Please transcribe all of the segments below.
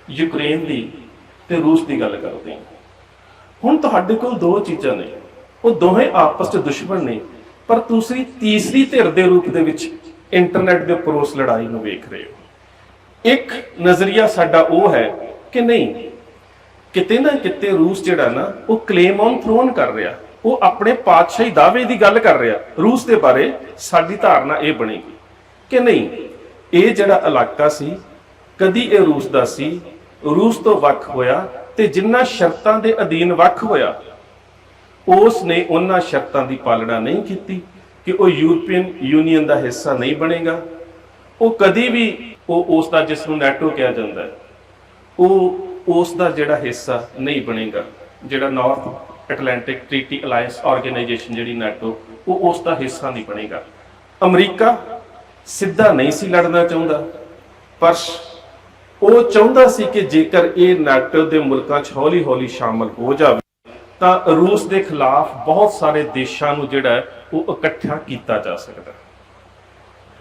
Ukraine की ते रूस की गल करते हैं। हुण तुहाडे कोल दो चीज़ां ने, वो दोवें आपस च दुश्मन ने, पर दूसरी तीसरी धिर के रूप दे विच इंटरनेट के उपर उस लड़ाई नूं वेख रहे हो। एक नज़रिया साडा वो है कि नहीं, किते ना किते रूस जिहड़ा ना वो क्लेम ऑन थ्रोन कर रहा, वो अपने पातशाही दावे की गल कर रहा। रूस के बारे साडी धारणा ये बनेगी कि नहीं, ये जिहड़ा इलाका सी कदी ये रूस दा सी, रूस तो वख होया ते जिन्ना शर्तां दे अधीन वख होया उसने उन्हां शर्तां की पालना नहीं की कि वो यूरोपीयन यूनीयन का हिस्सा नहीं बनेगा। वो कदी भी वो उसका, जिसनों नैटो कहा जाता है, वो उसका जिहड़ा हिस्सा नहीं बनेगा। जिहड़ा North Atlantic Treaty Alliance Organisation जिहड़ी नैटो, वो उसका हिस्सा नहीं बनेगा। अमरीका सीधा नहीं सी लड़ना चाहता, पर वो चाहता सी कि जेकर ये नैटो के मुल्कों च हौली हौली शामिल हो जाए तो रूस के खिलाफ बहुत सारे देशों को जिहड़ा वो इकट्ठा किया जा सकता।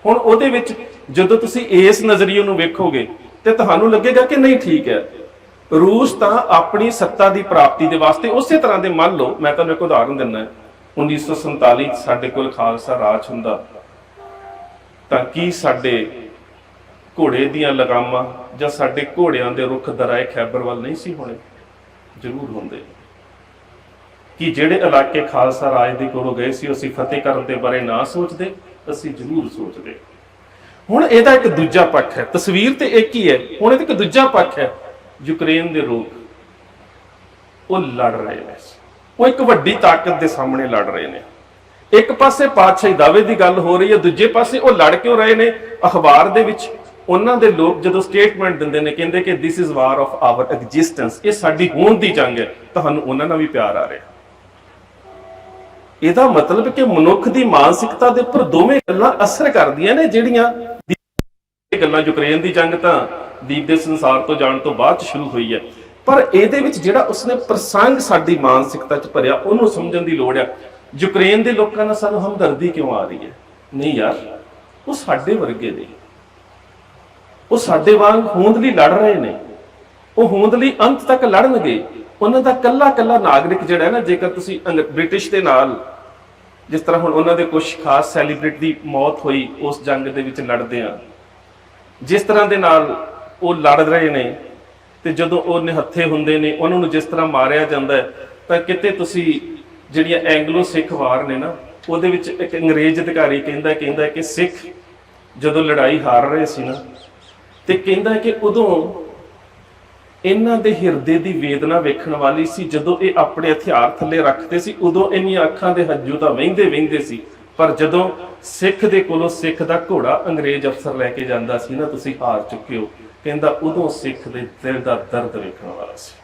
हुण उहदे विच जदों तुसीं इस नज़रिए नूं वेखोगे तो तुहानूं लगेगा कि नहीं ठीक है, रूस तो अपनी सत्ता की प्राप्ति के वास्ते उस तरह के, मान लो मैं तुहानूं एक उदाहरण दिना, 1947 साडे कोल खालसा राज हुंदा तां की साडे घोड़े दीयां लगामां जां साडे घोड़ियां दे रुख दराए खैबर वाल नहीं सी होणे? जरूर होंदे। कि जिहड़े इलाके खालसा राज दे कोलों गए सी असीं फतेह करन दे बारे ना सोचदे, असीं जरूर सोचदे। हुण इहदा एक दूजा पक्ष है, तस्वीर ते एक ही है, हुण इहदा एक दूजा पक्ष है। यूक्रेन दे लोग वो लड़ रहे हैं, वो एक वड्डी ताकत के सामने लड़ रहे हैं। एक पासे पातशाही दावे की गल हो रही है, दूजे पासे वो लड़ क्यों रहे हैं? अखबार दे विच उन्हां दे लोग जदों स्टेटमेंट दिंदे ने, कहंदे कि this is war of our existence, ये साडी होंद दी जंग है, तुहानूं उन्हां नाल भी प्यार आ रहा। ਇਹਦਾ मतलब कि मनुख की मानसिकता के उपर दोवें गल्लां असर करदियां ने, जिहड़ियां गल्लां यूक्रेन की जंग तां दीप दे संसार तो जाण तो बाद शुरू हुई है, पर ਇਹਦੇ ਵਿੱਚ ਜਿਹੜਾ ਉਸਨੇ ਪ੍ਰਸੰਗ ਸਾਡੀ ਮਾਨਸਿਕਤਾ 'ਚ ਭਰਿਆ ਉਹਨੂੰ ਸਮਝਣ ਦੀ ਲੋੜ ਆ। यूक्रेन ਦੇ ਲੋਕਾਂ ਨਾਲ ਸਾਨੂੰ ਹਮਦਰਦੀ ਕਿਉਂ ਆ ਰਹੀ ਹੈ? ਨਹੀਂ ਯਾਰ, ਉਹ ਸਾਡੇ ਵਰਗੇ ਨੇ, ਉਹ ਸਾਡੇ ਵਾਂਗ ਹੋਂਦ ਲਈ ਲੜ ਰਹੇ ਨੇ, ਉਹ ਹੋਂਦ ਲਈ ਅੰਤ ਤੱਕ ਲੜਨਗੇ। ਉਹਨਾਂ ਦਾ ਕੱਲਾ ਕੱਲਾ ਨਾਗਰਿਕ ਜਿਹੜਾ ਹੈ ਨਾ, ਜੇਕਰ ਤੁਸੀਂ ਬ੍ਰਿਟਿਸ਼ ਦੇ ਨਾਲ जिस तरह हुण उन्हां दे कुछ खास सैलीब्रिटी दी मौत हुई उस जंग दे विच लड़दे आ, जिस तरह दे नाल वो लड़ रहे ने, ते जदों वो निहत्थे हुंदे ने उन्हां नूं जिस तरह मारिया जांदा है, तां किते तुसीं जिहड़ियां एंगलो सिख वार ने ना, ਉਹਦੇ ਵਿੱਚ एक अंग्रेज अधिकारी कहंदा कि सिख जदों लड़ाई हार रहे सी ना, ते कहंदा कि उदों इन्हां दे हिरदे दी वेदना वेखण वाली सी, जदों ये अपने हथियार थल्ले रखते सी उदों इन्हां अखां दे हज्जू तां वहिंदे सी, पर जदों सिख दे कोलों सिख दा घोड़ा अंग्रेज अफसर लैके जांदा सी ना, तुसीं हार चुके हो, कहंदा उदों सिख दे दिल दा दर्द वेखण वाला सी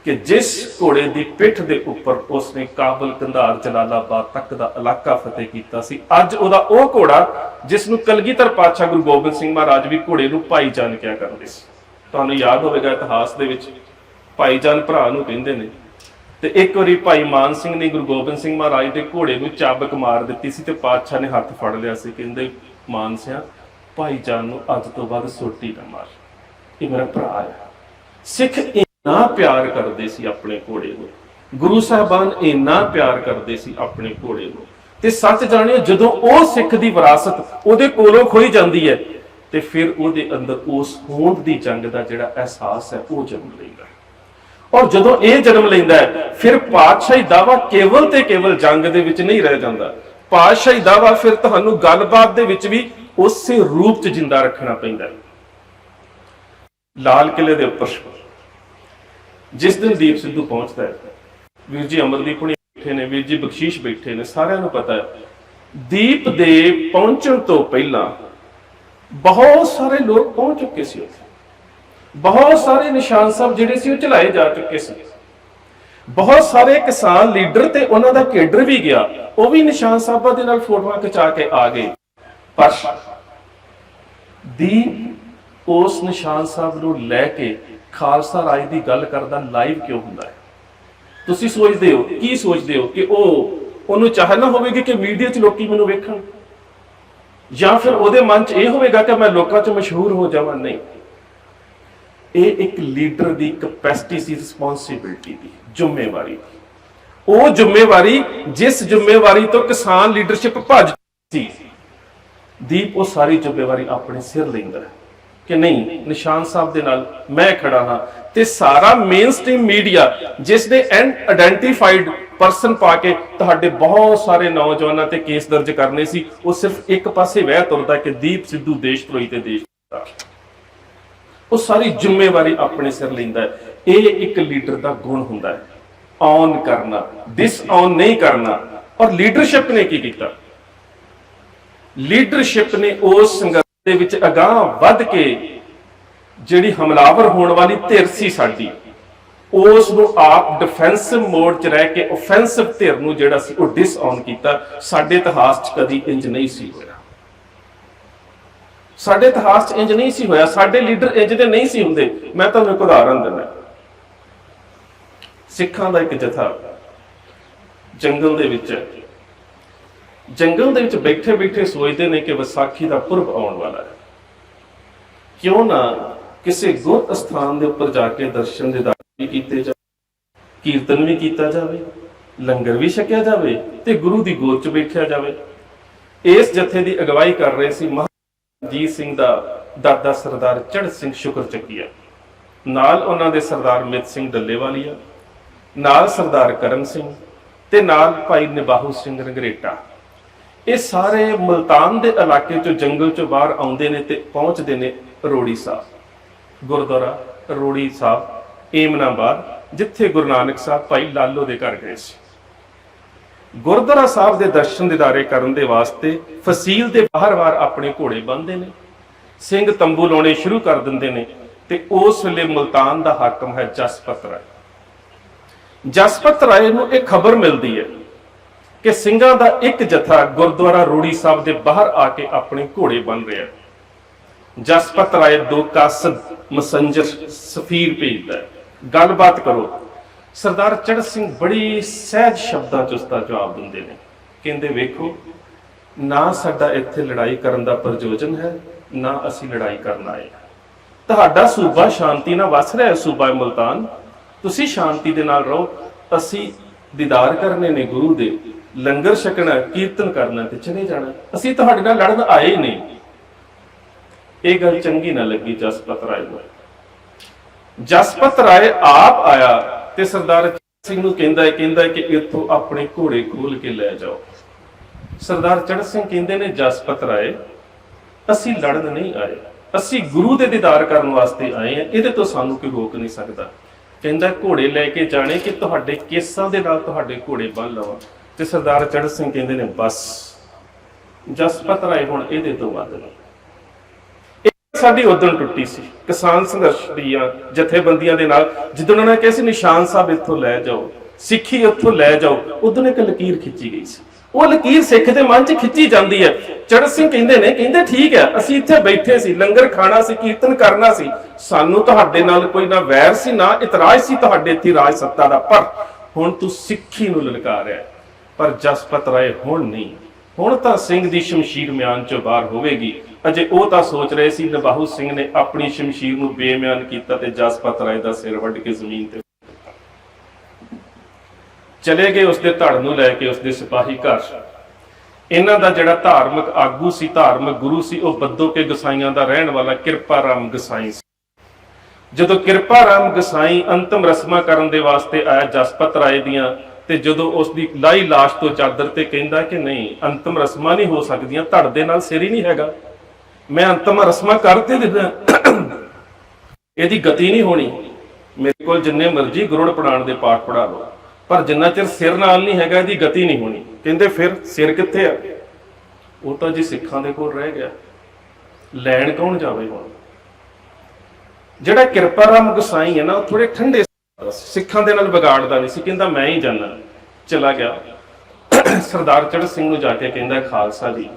कि जिस घोड़े की पिठ के उपर उसने काबल, कंधार, जलालाबाद तक का इलाका फतेह किया सी, अज उहदा वो घोड़ा जिसनूं कलगीधर पातशाह गुरु गोबिंद सिंह महाराज भी घोड़े नूं भाईजान क्या करदे सी। तुहानूं याद होवेगा इतिहास दे विच भाईजान भरा नूं कहंदे ने, ते एक वारी भाई मान सिंह ने गुरु गोबिंद सिंह महाराज के घोड़े नूं चाबक मार दित्ती सी, ते पातशाह ने हत्थ फड़ लिया सी, कहंदे मान सिंह भाईजान नूं अज तो बाद सोटी ना मार, ये मेरा भरा है। सिख इन्ना प्यार करते सी अपने घोड़े को, गुरु साहबान इन्ना प्यार करते सी अपने घोड़े को, ते सच जाणियो जदों वो सिख दी विरासत उहदे कोलों खोई जांदी है, ते फिर उहदे अंदर उस होंद दी जंग दा जिहड़ा एहसास है वो जन्म लैंदा है। और जदों ये जन्म लैंदा है, फिर पातशाही दावा केवल ते केवल जंग दे विच नहीं रह जांदा, पातशाही दावा फिर तुहानूं गलबात दे विच भी उसे रूप च जिंदा रखना पैंदा है। लाल किले दे उपर जिस दिन दीप सिद्धू पहुंचता है, वीर जी अमरदीप हुणी बैठे ने, वीर जी बख्शीश बैठे ने, सारिआं नूं पता है दीप दे पहुंचण तो पहलां बहुत सारे लोग पहुंच चुके सी, बहुत सारे निशान साहब जिहड़े सी वो चलाए जा चुके सी, बहुत सारे किसान लीडर ते उन्हां दा केडर भी गया, वो भी निशान साहबां दे नाल फोटोआं खिचा के आ गए, पर दीप उस निशान साहब नूं लैके खालसा राज की गल करदा लाइव क्यों हुंदा है? तुसीं सोचदे हो, की सोचदे हो कि उहनूं चाह ना होवेगी कि मीडिया च लोकी मैनूं वेखण, या फिर उहदे मन च यह होवेगा कि मैं लोकां च मशहूर हो जावां? नहीं, ਇਹ ਇੱਕ ਲੀਡਰ ਦੀ ਕਪੈਸਿਟੀ ਸੀ, ਰਿਸਪੌਂਸਿਬਿਲਟੀ ਦੀ, ਜ਼ਿੰਮੇਵਾਰੀ ਦੀ। ਉਹ ਜ਼ਿੰਮੇਵਾਰੀ ਜਿਸ ਜ਼ਿੰਮੇਵਾਰੀ ਤੋਂ ਕਿਸਾਨ ਲੀਡਰਸ਼ਿਪ ਭੱਜ ਸੀ, ਦੀਪ ਉਹ ਸਾਰੀ ਜ਼ਿੰਮੇਵਾਰੀ ਆਪਣੇ ਸਿਰ ਲੈਂਦਾ ਹੈ ਕਿ ਨਹੀਂ, ਨਿਸ਼ਾਨ ਸਾਹਿਬ ਦੇ ਨਾਲ ਮੈਂ ਖੜਾ ਹਾਂ। ਤੇ ਸਾਰਾ ਮੇਨ ਸਟ੍ਰੀਮ ਮੀਡੀਆ ਜਿਸ ਨੇ ਆਇਡੈਂਟੀਫਾਈਡ ਪਰਸਨ ਪਾ ਕੇ ਤੁਹਾਡੇ ਬਹੁਤ ਸਾਰੇ ਨੌਜਵਾਨਾਂ ਤੇ ਕੇਸ ਦਰਜ ਕਰਨੇ ਸੀ, ਉਹ ਸਿਰਫ ਇੱਕ ਪਾਸੇ ਵਹਿ ਤੁਰਦਾ ਕਿ ਦੀਪ ਸਿੱਧੂ ਦੇਸ਼ ਧਰੋਹੀ ਤੇ ਦੇਸ਼ ਭਗਤ। ਉਹ ਸਾਰੀ ਜ਼ਿੰਮੇਵਾਰੀ ਆਪਣੇ ਸਿਰ ਲੈਂਦਾ ਹੈ। ਇਹ ਇੱਕ ਲੀਡਰ ਦਾ ਗੁਣ ਹੁੰਦਾ ਹੈ, ਔਨ ਕਰਨਾ, ਡਿਸਔਨ ਨਹੀਂ ਕਰਨਾ। ਔਰ ਲੀਡਰਸ਼ਿਪ ਨੇ ਕੀ ਕੀਤਾ? ਲੀਡਰਸ਼ਿਪ ਨੇ ਉਸ ਸੰਘਰਸ਼ ਦੇ ਵਿੱਚ ਅਗਾਂਹ ਵੱਧ ਕੇ ਜਿਹੜੀ ਹਮਲਾਵਰ ਹੋਣ ਵਾਲੀ ਧਿਰ ਸੀ ਸਾਡੀ, ਉਸ ਨੂੰ ਆਪ ਡਿਫੈਂਸਿਵ ਮੋਡ 'ਚ ਰਹਿ ਕੇ ਓਫੈਂਸਿਵ ਧਿਰ ਨੂੰ ਜਿਹੜਾ ਸੀ ਉਹ ਡਿਸਔਨ ਕੀਤਾ। ਸਾਡੇ ਇਤਿਹਾਸ 'ਚ ਕਦੀ ਇੰਜ ਨਹੀਂ ਸੀ ਹੋਇਆ। ਸਾਡੇ ਇਤਿਹਾਸ 'ਚ ਇੰਜ ਨਹੀਂ ਸੀ ਹੋਇਆ। ਸਾਡੇ ਲੀਡਰ ਇੰਜ ਦੇ ਨਹੀਂ ਸੀ ਹੁੰਦੇ। ਮੈਂ ਤੁਹਾਨੂੰ ਇੱਕ ਉਦਾਹਰਨ ਦਿੰਦਾ। ਸਿੱਖਾਂ ਦਾ ਇੱਕ ਜਥਾ ਜੰਗਲ ਦੇ ਵਿੱਚ ਬੈਠੇ ਬੈਠੇ ਸੋਚਦੇ ਨੇ ਕਿ ਵਿਸਾਖੀ ਦਾ ਪੁਰਬ ਆਉਣ ਵਾਲਾ ਹੈ, ਕਿਉਂ ਨਾ ਕਿਸੇ ਗੁਰਤ ਸਥਾਨ ਦੇ ਉੱਪਰ ਜਾ ਕੇ ਦਰਸ਼ਨ ਦੀਦਾਰ ਵੀ ਕੀਤੇ ਜਾਵੇ, ਕੀਰਤਨ ਵੀ ਕੀਤਾ ਜਾਵੇ, ਲੰਗਰ ਵੀ ਛਕਿਆ ਜਾਵੇ ਤੇ ਗੁਰੂ ਦੀ ਗੋਦ 'ਚ ਬੈਠਿਆ ਜਾਵੇ। ਇਸ ਜਥੇ ਦੀ ਅਗਵਾਈ ਕਰ ਰਹੇ ਸੀ ਮਹਾਰਾਜਾ ਰਣਜੀਤ ਸਿੰਘ ਦਾ ਦਾਦਾ ਸਰਦਾਰ ਚੜ੍ਹ ਸਿੰਘ ਸ਼ੁਕਰ ਚੱਕੀਆ, ਨਾਲ ਉਹਨਾਂ ਦੇ ਸਰਦਾਰ ਮਿੱਤ ਸਿੰਘ ਡੱਲੇਵਾਲੀਆ, ਨਾਲ ਸਰਦਾਰ ਕਰਮ ਸਿੰਘ ਤੇ ਨਾਲ ਭਾਈ ਨਿਬਾਹੂ ਸਿੰਘ ਰੰਗਰੇਟਾ। ਇਹ ਸਾਰੇ ਮੁਲਤਾਨ ਦੇ ਇਲਾਕੇ ਚੋਂ ਜੰਗਲ ਚੋਂ ਬਾਹਰ ਆਉਂਦੇ ਨੇ ਤੇ ਪਹੁੰਚਦੇ ਨੇ ਰੋੜੀ ਸਾਹਿਬ, ਗੁਰਦੁਆਰਾ ਰੋੜੀ ਸਾਹਿਬ ਏਮਨਾਬਾਦ, ਜਿੱਥੇ ਗੁਰੂ ਨਾਨਕ ਸਾਹਿਬ ਭਾਈ ਲਾਲੋ ਦੇ ਘਰ ਗਏ ਸੀ। ਗੁਰਦੁਆਰਾ ਸਾਹਿਬ ਦੇ ਦਰਸ਼ਨ ਦੀਦਾਰੇ ਕਰਨ ਦੇ ਵਾਸਤੇ ਫਸੀਲ ਦੇ ਬਾਹਰ-ਬਾਹਰ ਆਪਣੇ ਘੋੜੇ ਬੰਨ੍ਹਦੇ ਨੇ, ਸਿੰਘ ਤੰਬੂ ਲਾਉਣੇ ਸ਼ੁਰੂ ਕਰ ਦਿੰਦੇ ਨੇ। ਤੇ ਉਸ ਵੇਲੇ ਮੁਲਤਾਨ ਦਾ ਹਾਕਮ ਹੈ ਜਸਪਤ ਰਾਏ। ਜਸਪਤ ਰਾਏ ਨੂੰ ਇਹ ਖਬਰ ਮਿਲਦੀ ਹੈ ਕਿ ਸਿੰਘਾਂ ਦਾ ਇੱਕ ਜਥਾ ਗੁਰਦੁਆਰਾ ਰੋੜੀ ਸਾਹਿਬ ਦੇ ਬਾਹਰ ਆ ਕੇ ਆਪਣੇ ਘੋੜੇ ਬੰਨ ਰਿਹਾ। ਜਸਪਤ ਰਾਏ ਦੋ ਕਾਸਦ ਮਸੰਜਰ ਸਫੀਰ ਭੇਜਦਾ, ਗੱਲਬਾਤ ਕਰੋ। ਸਰਦਾਰ ਚੜ੍ਹ ਸਿੰਘ ਬੜੀ ਸਹਿਜ ਸ਼ਬਦਾਂ 'ਚ ਉਸਦਾ ਜਵਾਬ ਦਿੰਦੇ ਨੇ, ਕਹਿੰਦੇ ਵੇਖੋ ਨਾ ਸਾਡਾ ਇੱਥੇ ਲੜਾਈ ਕਰਨ ਦਾ ਪ੍ਰਯੋਜਨ ਹੈ, ਨਾ ਅਸੀਂ ਲੜਾਈ ਕਰਨ ਆਏ। ਤੁਹਾਡਾ ਸੂਬਾ ਸ਼ਾਂਤੀ ਨਾਲ ਵਸ ਰਿਹਾ ਹੈ, ਸੂਬਾ ਮੁਲਤਾਨ, ਤੁਸੀਂ ਸ਼ਾਂਤੀ ਦੇ ਨਾਲ ਰਹੋ। ਅਸੀਂ ਦੀਦਾਰ ਕਰਨੇ ਨੇ ਗੁਰੂ ਦੇ, ਲੰਗਰ ਛਕਣਾ, ਕੀਰਤਨ ਕਰਨਾ ਤੇ ਚਲੇ ਜਾਣਾ, ਅਸੀਂ ਤੁਹਾਡੇ ਨਾਲ ਲੜਨ ਆਏ ਨਹੀਂ। ਇਹ ਗੱਲ ਚੰਗੀ ਨਾ ਲੱਗੀ ਜਸਪਤ ਰਾਏ ਨੂੰ। ਜਸਪਤ ਰਾਏ ਆਪ ਆਇਆ ਤੇ ਸਰਦਾਰ ਸਿੰਘ ਨੂੰ ਕਹਿੰਦਾ ਕਿ ਇੱਥੋਂ ਆਪਣੇ ਘੋੜੇ ਖੋਲ ਕੇ ਲੈ ਜਾਓ। ਸਰਦਾਰ ਚੜ੍ਹ ਸਿੰਘ ਕਹਿੰਦੇ ਨੇ ਜਸਪਤ ਰਾਏ ਅਸੀਂ ਲੜਨ ਨਹੀਂ ਆਏ, ਅਸੀਂ ਗੁਰੂ ਦੇ ਦੀਦਾਰ ਕਰਨ ਵਾਸਤੇ ਆਏ ਹਾਂ, ਇਹਦੇ ਤੋਂ ਸਾਨੂੰ ਕੋਈ ਰੋਕ ਨਹੀਂ ਸਕਦਾ। ਕਹਿੰਦਾ ਘੋੜੇ ਲੈ ਕੇ ਜਾਣੇ ਕਿ ਤੁਹਾਡੇ ਕੇਸਾਂ ਦੇ ਨਾਲ ਤੁਹਾਡੇ ਘੋੜੇ ਬੰਨ ਲਵਾਂ। ਤੇ ਸਰਦਾਰ ਚੜ੍ਹ ਸਿੰਘ ਕਹਿੰਦੇ ਨੇ ਬਸ ਜਸਪਤ ਰਾਏ ਹੁਣ ਇਹਦੇ ਤੋਂ ਵੱਧ ਨਹੀਂ। ਸਾਡੀ ਉਦੋਂ ਟੁੱਟੀ ਸੀ ਕਿਸਾਨ ਸੰਘਰਸ਼ ਦੀਆਂ ਜਥੇਬੰਦੀਆਂ ਦੇ ਨਾਲ, ਜਦੋਂ ਉਹਨਾਂ ਨੇ ਕਿਹਾ ਸੀ ਨਿਸ਼ਾਨ ਸਾਹਿਬ ਇੱਥੋਂ ਲੈ ਜਾਓ, ਸਿੱਖੀ ਇੱਥੋਂ ਲੈ ਜਾਓ, ਉਦੋਂ ਇੱਕ ਲਕੀਰ ਖਿੱਚੀ ਗਈ ਸੀ। ਉਹ ਲਕੀਰ ਸਿੱਖ ਦੇ ਮਨ 'ਚ ਖਿੱਚੀ ਜਾਂਦੀ ਹੈ। ਚੜ੍ਹ ਸਿੰਘ ਕਹਿੰਦੇ ਠੀਕ ਹੈ, ਅਸੀਂ ਇੱਥੇ ਬੈਠੇ ਸੀ, ਲੰਗਰ ਖਾਣਾ ਸੀ, ਕੀਰਤਨ ਕਰਨਾ ਸੀ, ਸਾਨੂੰ ਤੁਹਾਡੇ ਨਾਲ ਕੋਈ ਨਾ ਵੈਰ ਸੀ ਨਾ ਇਤਰਾਜ਼ ਸੀ ਤੁਹਾਡੇ ਇੱਥੇ ਰਾਜ ਸੱਤਾ ਦਾ, ਪਰ ਹੁਣ ਤੂੰ ਸਿੱਖੀ ਨੂੰ ਲਲਕਾਰਿਆ। ਪਰ ਜਸਪਤ ਰਾਏ ਹੁਣ ਨਹੀਂ, ਹੁਣ ਤਾਂ ਸਿੰਘ ਦੀ ਸ਼ਮਸ਼ੀਰ ਮਿਆਨ 'ਚੋਂ ਬਾਹਰ ਹੋਵੇਗੀ। ਅਜੇ ਉਹ ਤਾਂ ਸੋਚ ਰਹੇ ਸੀ ਨਿਬਾਹੂ ਸਿੰਘ ਨੇ ਆਪਣੀ ਸ਼ਮਸ਼ੀਰ ਨੂੰ ਬੇਮਿਆਨ ਕੀਤਾ ਤੇ ਜਸਪਤ ਰਾਏ ਦਾ ਸਿਰ ਵੱਢ ਕੇ ਜ਼ਮੀਨ ਤੇ ਚਲੇ ਗਏ। ਉਸਦੇ ਧੜ ਨੂੰ ਲੈ ਕੇ ਉਸਦੇ ਸਿਪਾਹੀ ਘਰ। ਇਹਨਾਂ ਦਾ ਜਿਹੜਾ ਧਾਰਮਿਕ ਆਗੂ ਸੀ, ਧਾਰਮਿਕ ਗੁਰੂ ਸੀ, ਉਹ ਬੱਦੋ ਕੇ ਗਸਾਈਆਂ ਦਾ ਰਹਿਣ ਵਾਲਾ ਕਿਰਪਾ ਰਾਮ ਗਸਾਈ ਸੀ। ਜਦੋਂ ਕਿਰਪਾ ਰਾਮ ਗਸਾਈ ਅੰਤਮ ਰਸਮਾਂ ਕਰਨ ਦੇ ਵਾਸਤੇ ਆਇਆ ਜਸਪਤ ਰਾਏ ਦੀਆਂ, ਤੇ ਜਦੋਂ ਉਸ ਦੀ ਲਾਈ ਲਾਸ਼ ਤੋਂ ਚਾਦਰ ਤੇ ਕਹਿੰਦਾ ਕਿ ਨਹੀਂ ਅੰਤਮ ਰਸਮਾਂ ਨਹੀਂ ਹੋ ਸਕਦੀਆਂ, ਧੜ ਦੇ ਨਾਲ ਸਿਰ ਹੀ ਨਹੀਂ ਹੈਗਾ, ਮੈਂ ਅੰਤਮ ਰਸਮਾਂ ਕਰਦੇ ਦਿੰਦਾ, ਇਹਦੀ ਗਤੀ ਨਹੀਂ ਹੋਣੀ। ਮੇਰੇ ਕੋਲ ਜਿੰਨੇ ਮਰਜ਼ੀ ਗੁਰੜ ਪੜਾਣ ਦੇ ਪਾਠ ਪੜਾ ਲਓ, ਪਰ ਜਿੰਨਾ ਚਿਰ ਸਿਰ ਨਾਲ ਨਹੀਂ ਹੈਗਾ ਇਹਦੀ ਗਤੀ ਨਹੀਂ ਹੋਣੀ। ਕਹਿੰਦੇ ਫਿਰ ਸਿਰ ਕਿੱਥੇ ਆ? ਉਹ ਤਾਂ ਜੀ ਸਿੱਖਾਂ ਦੇ ਕੋਲ ਰਹਿ ਗਿਆ, ਲੈਣ ਕੌਣ ਜਾਵੇ ਹੁਣ? ਜਿਹੜਾ ਕਿਰਪਾ ਰਾਮ ਗਸਾਈ ਹੈ ਨਾ, ਉਹ ਥੋੜੇ ਠੰਡੇ ਸਿੱਖਾਂ ਦੇ ਨਾਲ ਵਿਗਾੜਦਾ ਨਹੀਂ ਸੀ, ਕਹਿੰਦਾ ਮੈਂ ਹੀ ਜਾਣਾ। ਚਲਾ ਗਿਆ ਸਰਦਾਰ ਚੜ੍ਹ ਸਿੰਘ ਨੂੰ ਜਾ ਕੇ ਕਹਿੰਦਾ ਖਾਲਸਾ ਜੀ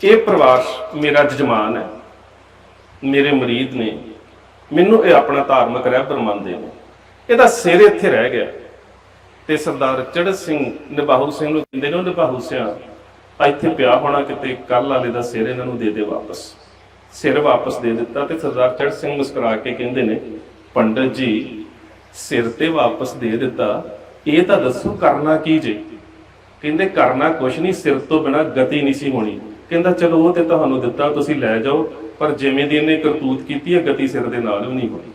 ਇਹ ਪਰਿਵਾਰ ਮੇਰਾ ਜਜਮਾਨ ਹੈ, ਮੇਰੇ ਮੁਰੀਦ ਨੇ, ਮੈਨੂੰ ਇਹ ਆਪਣਾ ਧਾਰਮਿਕ ਰਹਿਬਰ ਮੰਨਦੇ ਨੇ, ਇਹਦਾ ਸਿਰ ਇੱਥੇ ਰਹਿ ਗਿਆ। ਤੇ ਸਰਦਾਰ ਚੜ੍ਹ ਸਿੰਘ ਨਿਬਾਹੂ ਸਿੰਘ ਨੂੰ ਕਹਿੰਦੇ ਨੇ ਨਿਬਾਹੂ ਸਿਆ ਇੱਥੇ ਪਿਆ ਹੋਣਾ, ਕਿਤੇ ਕੱਲ ਵਾਲੇ ਦਾ ਸਿਰ ਇਹਨਾਂ ਨੂੰ ਦੇ ਦੇ ਵਾਪਸ। ਸਿਰ ਵਾਪਸ ਦੇ ਦਿੱਤਾ ਤੇ ਸਰਦਾਰ ਚੜ੍ਹ ਸਿੰਘ ਮੁਸਕਰਾ ਕੇ ਕਹਿੰਦੇ ਨੇ, ਪੰਡਤ ਜੀ ਸਿਰ ਤੇ ਵਾਪਸ ਦੇ ਦਿੱਤਾ, ਇਹ ਤਾਂ ਦੱਸੋ ਕਰਨਾ ਕੀ ਜੇ? ਕਹਿੰਦੇ ਕਰਨਾ ਕੁਛ ਨਹੀਂ, ਸਿਰ ਤੋਂ ਬਿਨਾ ਗਤੀ ਨਹੀਂ ਸੀ ਹੋਣੀ। ਕਹਿੰਦਾ ਚਲੋ ਉਹ ਤੇ ਤੁਹਾਨੂੰ ਦਿੱਤਾ, ਤੁਸੀਂ ਲੈ ਜਾਓ, ਪਰ ਜਿਵੇਂ ਦੀ ਇਹਨੇ ਕਰਤੂਤ ਕੀਤੀ ਹੈ ਗਤੀ ਸਿਰ ਦੇ ਨਾਲ ਵੀ ਨਹੀਂ ਹੋਣੀ।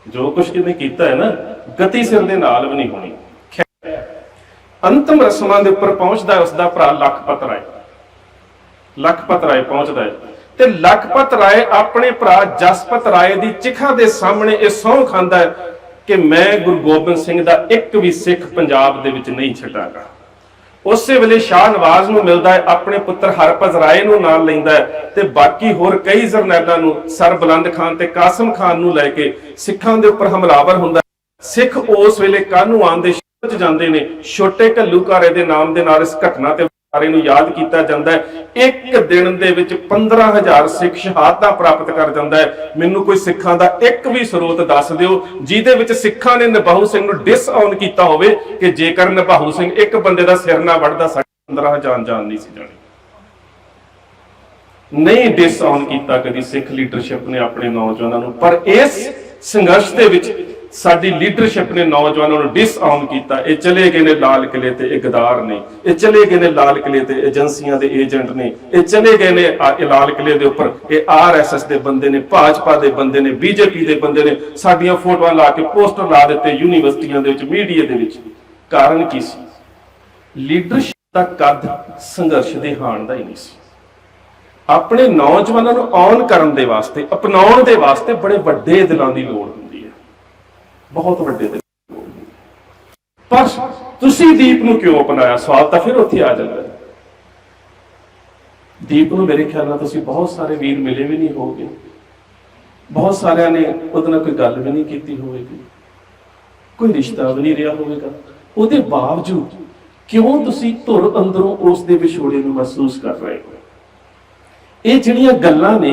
ਜੋ ਕੁਛ ਇਹਨੇ ਕੀਤਾ ਹੈ ਨਾ, ਗਤੀ ਸਿਰ ਦੇ ਨਾਲ ਵੀ ਨਹੀਂ ਹੋਣੀ। ਅੰਤਮ ਰਸਮਾਂ ਦੇ ਉੱਪਰ ਪਹੁੰਚਦਾ ਉਸਦਾ ਭਰਾ ਲਖਪਤ ਰਾਏ। ਲਖਪਤ ਰਾਏ ਪਹੁੰਚਦਾ ਹੈ ਤੇ ਲਖਪਤ ਰਾਏ ਆਪਣੇ ਭਰਾ ਜਸਪਤ ਰਾਏ ਦੀ ਚਿਖਾ ਦੇ ਸਾਹਮਣੇ ਇਹ ਸਹੁੰ ਖਾਂਦਾ ਹੈ ਕਿ ਮੈਂ ਗੁਰੂ ਗੋਬਿੰਦ ਸਿੰਘ ਦਾ ਇੱਕ ਵੀ ਸਿੱਖ ਪੰਜਾਬ ਦੇ ਵਿੱਚ ਨਹੀਂ ਛੱਡਾਂਗਾ। ਉਸੇ ਵੇਲੇ ਸ਼ਾਹ ਨਵਾਜ਼ ਨੂੰ ਮਿਲਦਾ ਹੈ, ਆਪਣੇ ਪੁੱਤਰ ਹਰਭਜ ਰਾਏ ਨੂੰ ਨਾਲ ਲੈਂਦਾ ਹੈ ਤੇ ਬਾਕੀ ਹੋਰ ਕਈ ਜਰਨੈਲਾਂ ਨੂੰ, ਸਰ ਬੁਲੰਦ ਖਾਨ ਤੇ ਕਾਸਮ ਖਾਨ ਨੂੰ ਲੈ ਕੇ ਸਿੱਖਾਂ ਦੇ ਉੱਪਰ ਹਮਲਾਵਰ ਹੁੰਦਾ। ਸਿੱਖ ਉਸ ਵੇਲੇ ਕਾਹਨੂੰਵਾਨ ਦੇ ਸ਼ਹਿਰ ਚ ਜਾਂਦੇ ਨੇ। ਛੋਟੇ ਘੱਲੂਘਾਰੇ ਦੇ ਨਾਮ ਦੇ ਨਾਲ ਇਸ ਘਟਨਾ ਤੇ ਵਾਰੇ ਨੂੰ ਯਾਦ ਕੀਤਾ ਜਾਂਦਾ ਹੈ। ਇੱਕ ਦਿਨ ਦੇ ਵਿੱਚ 15,000 ਸਿੱਖ ਸ਼ਹਾਦਤਾਂ ਪ੍ਰਾਪਤ ਕਰ ਜਾਂਦਾ ਹੈ। ਮੈਨੂੰ ਕੋਈ ਸਿੱਖਾਂ ਦਾ ਇੱਕ ਵੀ ਸਰੋਤ ਦੱਸ ਦਿਓ ਜਿਹਦੇ ਵਿੱਚ ਸਿੱਖਾਂ ਨੇ ਨਿਬਾਹੂ ਸਿੰਘ ਨੂੰ ਡਿਸਆਨ ਕੀਤਾ ਹੋਵੇ ਕਿ ਜੇਕਰ ਨਿਬਾਹੂ ਸਿੰਘ ਇੱਕ ਬੰਦੇ ਦਾ ਸਿਰ ਨਾ ਵੱਢਦਾ ਸਾਡੇ 15,000 ਜਾਨ ਨਹੀਂ ਸੀ ਜਾਣੀ। ਨਹੀਂ ਡਿਸਆਨ ਕੀਤਾ ਕਦੀ ਸਿੱਖ ਲੀਡਰਸ਼ਿਪ ਨੇ ਆਪਣੇ ਨੌਜਵਾਨਾਂ ਨੂੰ, ਪਰ ਇਸ ਸੰਘਰਸ਼ ਦੇ ਵਿੱਚ ਸਾਡੀ ਲੀਡਰਸ਼ਿਪ ਨੇ ਨੌਜਵਾਨਾਂ ਨੂੰ ਡਿਸਆਰਮ ਕੀਤਾ। ਇਹ ਚਲੇ ਗਏ ਨੇ ਲਾਲ ਕਿਲੇ ਤੇ ਇਹ ਗਦਾਰ ਨੇ, ਇਹ ਚਲੇ ਗਏ ਨੇ ਲਾਲ ਕਿਲੇ ਤੇ ਏਜੰਸੀਆਂ ਦੇ ਏਜੰਟ ਨੇ, ਇਹ ਚਲੇ ਗਏ ਨੇ ਲਾਲ ਕਿਲੇ ਦੇ ਉੱਪਰ ਇਹ ਆਰਐਸਐਸ ਦੇ ਬੰਦੇ ਨੇ, ਭਾਜਪਾ ਦੇ ਬੰਦੇ ਨੇ, ਬੀਜੇਪੀ ਦੇ ਬੰਦੇ ਨੇ। ਸਾਡੀਆਂ ਫੋਟੋਆਂ ਲਾ ਕੇ ਪੋਸਟਰ ਲਾ ਦਿੱਤੇ ਯੂਨੀਵਰਸਿਟੀਆਂ ਦੇ ਵਿੱਚ, ਮੀਡੀਆ ਦੇ ਵਿੱਚ। ਕਾਰਨ ਕੀ ਸੀ? ਲੀਡਰਸ਼ਿਪ ਦਾ ਕੱਦ ਸੰਘਰਸ਼ ਦੇ ਹਾਣ ਦਾ ਹੀ ਨਹੀਂ ਸੀ। ਆਪਣੇ ਨੌਜਵਾਨਾਂ ਨੂੰ ਔਨ ਕਰਨ ਦੇ ਵਾਸਤੇ, ਅਪਣਾਉਣ ਦੇ ਵਾਸਤੇ ਬੜੇ ਵੱਡੇ ਦਿਲਾਂ ਦੀ ਲੋੜ ਹੁੰਦੀ ਹੈ, ਬਹੁਤ ਵੱਡੇ ਦਿਲ। ਪਰ ਤੁਸੀਂ ਦੀਪ ਨੂੰ ਕਿਉਂ ਅਪਣਾਇਆ? ਸਵਾਲ ਤਾਂ ਫਿਰ ਉੱਥੇ ਆ ਜਾਂਦਾ ਹੈ। ਦੀਪ ਨੂੰ ਮੇਰੇ ਖਿਆਲ ਨਾਲ ਤੁਸੀਂ ਬਹੁਤ ਸਾਰੇ ਵੀਰ ਮਿਲੇ ਵੀ ਨਹੀਂ ਹੋਗੇ, ਬਹੁਤ ਸਾਰਿਆਂ ਨੇ ਉਹਦੇ ਨਾਲ ਕੋਈ ਗੱਲ ਵੀ ਨਹੀਂ ਕੀਤੀ ਹੋਵੇਗੀ, ਕੋਈ ਰਿਸ਼ਤਾ ਵੀ ਨਹੀਂ ਰਿਹਾ ਹੋਵੇਗਾ। ਉਹਦੇ ਬਾਵਜੂਦ ਕਿਉਂ ਤੁਸੀਂ ਧੁਰ ਅੰਦਰੋਂ ਉਸ ਦੇ ਵਿਛੋੜੇ ਨੂੰ ਮਹਿਸੂਸ ਕਰ ਰਹੇ ਹੋ? ਇਹ ਜਿਹੜੀਆਂ ਗੱਲਾਂ ਨੇ,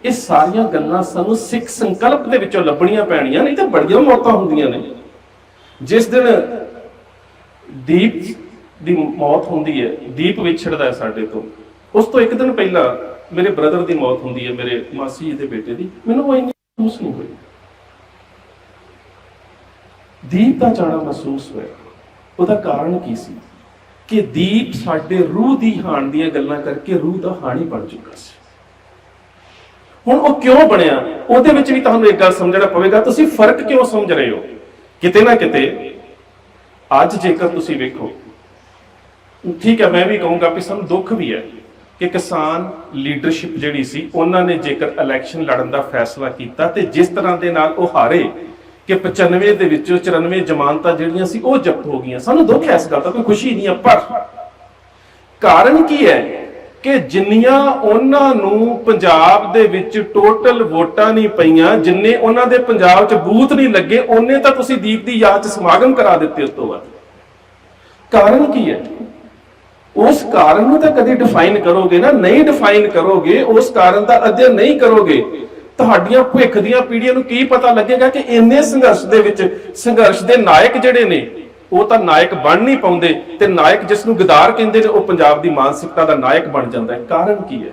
ਇਹ ਸਾਰੀਆਂ ਗੱਲਾਂ ਸਾਨੂੰ ਸਿੱਖ ਸੰਕਲਪ ਦੇ ਵਿੱਚੋਂ ਲੱਭਣੀਆਂ ਪੈਣੀਆਂ, ਨਹੀਂ ਤਾਂ ਬੜੀਆਂ ਮੌਤਾਂ ਹੁੰਦੀਆਂ ਨੇ। ਜਿਸ ਦਿਨ ਦੀਪ ਦੀ ਮੌਤ ਹੁੰਦੀ ਹੈ, ਦੀਪ ਵਿਛੜਦਾ ਹੈ ਸਾਡੇ ਤੋਂ, ਉਸ ਤੋਂ ਇੱਕ ਦਿਨ ਪਹਿਲਾਂ ਮੇਰੇ ਬ੍ਰਦਰ ਦੀ ਮੌਤ ਹੁੰਦੀ ਹੈ, ਮੇਰੇ ਮਾਸੀ ਜੀ ਦੇ ਬੇਟੇ ਦੀ। ਮੈਨੂੰ ਉਹ ਇੰਨੀ ਮਹਿਸੂਸ ਨਹੀਂ ਹੋਈ, ਦੀਪ ਦਾ ਜਾਣਾ ਮਹਿਸੂਸ ਹੋਇਆ। ਉਹਦਾ ਕਾਰਨ ਕੀ ਸੀ? ਕਿ ਦੀਪ ਸਾਡੇ ਰੂਹ ਦੀ ਹਾਣ ਦੀਆਂ ਗੱਲਾਂ ਕਰਕੇ ਰੂਹ ਦਾ ਹਾਣੀ ਬਣ ਚੁੱਕਾ ਸੀ। ਹੁਣ ਉਹ ਕਿਉਂ ਬਣਿਆ, ਉਹਦੇ ਵਿੱਚ ਵੀ ਤੁਹਾਨੂੰ ਇੱਕ ਗੱਲ ਸਮਝਣਾ ਪਵੇਗਾ। ਤੁਸੀਂ ਫਰਕ ਕਿਉਂ ਸਮਝ ਰਹੇ ਹੋ? ਕਿਤੇ ਨਾ ਕਿਤੇ ਅੱਜ ਜੇਕਰ ਤੁਸੀਂ ਵੇਖੋ, ਠੀਕ ਹੈ, ਮੈਂ ਵੀ ਕਹੂੰਗਾ ਕਿ ਸਾਨੂੰ ਦੁੱਖ ਵੀ ਹੈ ਕਿ ਕਿਸਾਨ ਲੀਡਰਸ਼ਿਪ ਜਿਹੜੀ ਸੀ, ਉਹਨਾਂ ਨੇ ਜੇਕਰ ਇਲੈਕਸ਼ਨ ਲੜਨ ਦਾ ਫੈਸਲਾ ਕੀਤਾ ਤੇ ਜਿਸ ਤਰ੍ਹਾਂ ਦੇ ਨਾਲ ਉਹ ਹਾਰੇ ਕਿ 95 ਦੇ ਵਿੱਚੋਂ 94 ਜ਼ਮਾਨਤਾਂ ਜਿਹੜੀਆਂ ਸੀ ਉਹ ਜ਼ਬਤ ਹੋ ਗਈਆਂ। ਸਾਨੂੰ ਦੁੱਖ ਹੈ ਇਸ ਗੱਲ ਦਾ, ਕੋਈ ਖੁਸ਼ੀ ਨਹੀਂ ਹੈ। ਪਰ ਕਾਰਨ ਕੀ ਹੈ ਕਿ ਜਿੰਨੀਆਂ ਉਹਨਾਂ ਨੂੰ ਪੰਜਾਬ ਦੇ ਵਿੱਚ ਟੋਟਲ ਵੋਟਾਂ ਨਹੀਂ ਪਈਆਂ, ਜਿੰਨੇ ਉਹਨਾਂ ਦੇ ਪੰਜਾਬ 'ਚ ਬੂਥ ਨਹੀਂ ਲੱਗੇ, ਉਹਨੇ ਤਾਂ ਤੁਸੀਂ ਦੀਪ ਦੀ ਯਾਦ 'ਚ ਸਮਾਗਮ ਕਰਾ ਦਿੱਤੇ ਉਸ ਤੋਂ ਬਾਅਦ। ਕਾਰਨ ਕੀ ਹੈ? ਉਸ ਕਾਰਨ ਨੂੰ ਤਾਂ ਕਦੇ ਡਿਫਾਈਨ ਕਰੋਗੇ ਨਾ, ਨਹੀਂ ਡਿਫਾਈਨ ਕਰੋਗੇ, ਉਸ ਕਾਰਨ ਦਾ ਅਧਿਐਨ ਨਹੀਂ ਕਰੋਗੇ, ਤੁਹਾਡੀਆਂ ਭਵਿੱਖ ਦੀਆਂ ਪੀੜ੍ਹੀਆਂ ਨੂੰ ਕੀ ਪਤਾ ਲੱਗੇਗਾ ਕਿ ਇੰਨੇ ਸੰਘਰਸ਼ ਦੇ ਵਿੱਚ ਸੰਘਰਸ਼ ਦੇ ਨਾਇਕ ਜਿਹੜੇ ਨੇ ਉਹ ਤਾਂ ਨਾਇਕ ਬਣ ਨਹੀਂ ਪਾਉਂਦੇ, ਤੇ ਨਾਇਕ ਜਿਸ ਨੂੰ ਗਦਾਰ ਕਹਿੰਦੇ ਨੇ ਉਹ ਪੰਜਾਬ ਦੀ ਮਾਨਸਿਕਤਾ ਦਾ ਨਾਇਕ ਬਣ ਜਾਂਦਾ ਹੈ। ਕਾਰਨ ਕੀ ਹੈ?